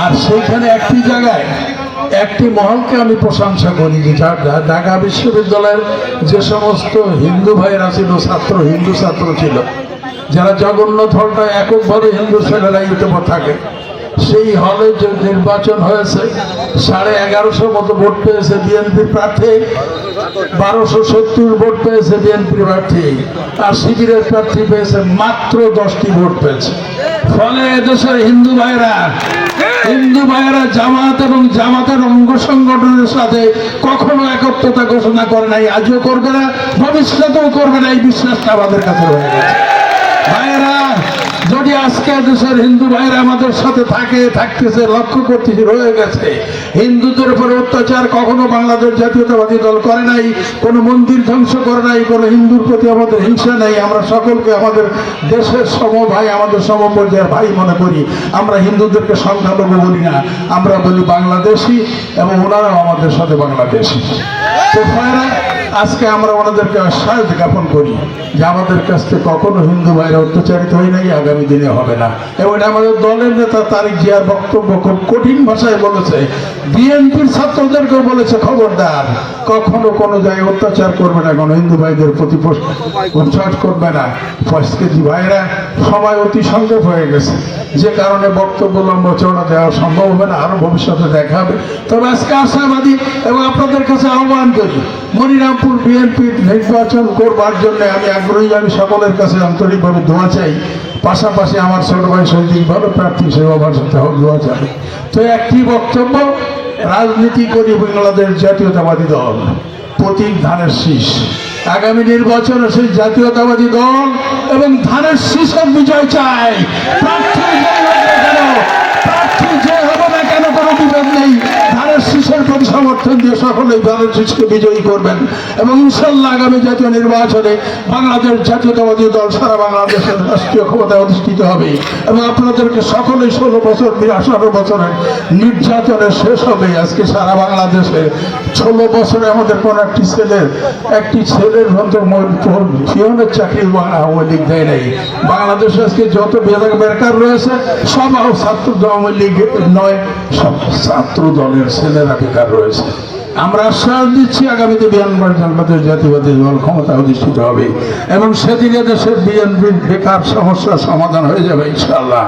আর সেইখানে একটি জায়গায় একটি মহলকে আমি প্রশংসা করি যে ঢাকা বিশ্ববিদ্যালয়ের যে সমস্ত হিন্দু ভাইয়েরা ছিল, হিন্দু ছাত্র ছিল, যারা জগন্নাথ হলটা এককভাবে হিন্দু ছেলেরা ইউটিউবে থাকে, সেই হলে যে নির্বাচন হয়েছে 1150 মতো ভোট পেয়েছে বিএনপি প্রার্থী, 1270 ভোট পেয়েছে বিএনপি প্রার্থী, আর শিবিরের প্রার্থী পেয়েছে মাত্র 10টি ভোট পেয়েছে। ফলে এদেশের হিন্দু ভাইয়েরা জামাত এবং জামাতের অঙ্গ সংগঠনের সাথে কখনো একত্রতা ঘোষণা করে নাই, আজও করবে না, ভবিষ্যতেও করবে না, এই বিশ্বাসটা আমাদের কাছে রয়ে গেছে। ভাইয়েরা, যদি আজকে দেশের হিন্দু ভাইয়েরা আমাদের সাথে থাকতেছে, লক্ষ্য করতেছে, রয়ে গেছে, হিন্দুদের উপরে অত্যাচার কখনো বাংলাদেশ জাতীয়তাবাদী দল করে নাই, কোনো মন্দির ধ্বংস করে নাই, কোনো হিন্দুর প্রতি আমাদের হিংসা নাই। আমরা সকলকে আমাদের দেশের ভাই, আমাদের সমপর্যায়ের ভাই মনে করি। আমরা হিন্দুদেরকে সংখ্যালঘু বলি না, আমরা বলি বাংলাদেশি, এবং ওনারাও আমাদের সাথে বাংলাদেশি। তো ভাইরা, আজকে আমরা ওনাদেরকে আশ্বাস জ্ঞাপন করি যে আমাদের কাছ থেকে কখনো হিন্দু ভাইরা অত্যাচারিত হয় নাই, আগামী দিনে হবে না। এবং আমাদের দলের নেতা তারিক জিয়ার বক্তব্য খুব কঠিন ভাষায় বলেছে, বিএনপির ছাত্রদেরকেও বলেছে খবরদার, কখনো কোনো জায়গায় অত্যাচার করবে না, কোনো হিন্দু ভাইদের প্রতি উচ্চাট করবে না। কেজি ভাইরা, সময় অতি সংক্ষেপ হয়ে গেছে, যে কারণে বক্তব্য লম্বা চড়া দেওয়া সম্ভব হবে না, আরো ভবিষ্যতে দেখা হবে। তবে আজকে আশাবাদী এবং আপনাদের কাছে আহ্বান করি, মনিরামপুর বিএনপির নির্বাচন করবার জন্য আমি আগ্রহী, আমি সকলের কাছে আন্তরিকভাবে দোয়া চাই। পাশাপাশি আমার ছোট ভাই সৈনিক ভালো প্রার্থী হিসেবে আমার সাথে দোয়া চাই। তো একটি বক্তব্য, রাজনীতি করি বাংলাদেশ জাতীয়তাবাদী দল, প্রতীক ধানের শীষ। আগামী নির্বাচনে সেই জাতীয়তাবাদী দল এবং ধানের শীষের বিজয় চাই। প্রার্থী যে হবে না কেন কোনো বিভেদ নেই, ধানের শীষের প্রতি সমর্থন দিয়ে সকলেই ধানের শীষকে বিজয়ী করবেন, এবং ইনশাল্লাহ আগামী জাতীয় নির্বাচনে বাংলাদেশ জাতীয়তাবাদী দল সারা বাংলাদেশের রাষ্ট্রীয় ক্ষমতায় অধিষ্ঠিত হবে, এবং আপনাদেরকে সকলেই 16 বছর 18 বছরের নির্যাতনের শেষ হবে। আজকে সারা বাংলাদেশে 16 বছরে আমাদের কোন একটি ছেলের জীবনের চাকরি আওয়ামী লীগ দেয় নাই। বাংলাদেশে আজকে যত বেকার রয়েছে সব ছাত্র আওয়ামী লীগ নয়, সব ছাত্র দলের ছেলেরা বেকার রয়েছে। আমরা আশ্বাস দিচ্ছি আগামীতে বাংলাদেশ জাতীয়তাবাদী দল ক্ষমতা অধিষ্ঠিত হবে, এবং সেদিকে দেশের বিএনপির বেকার সমস্যার সমাধান হয়ে যাবে ইনশাআল্লাহ।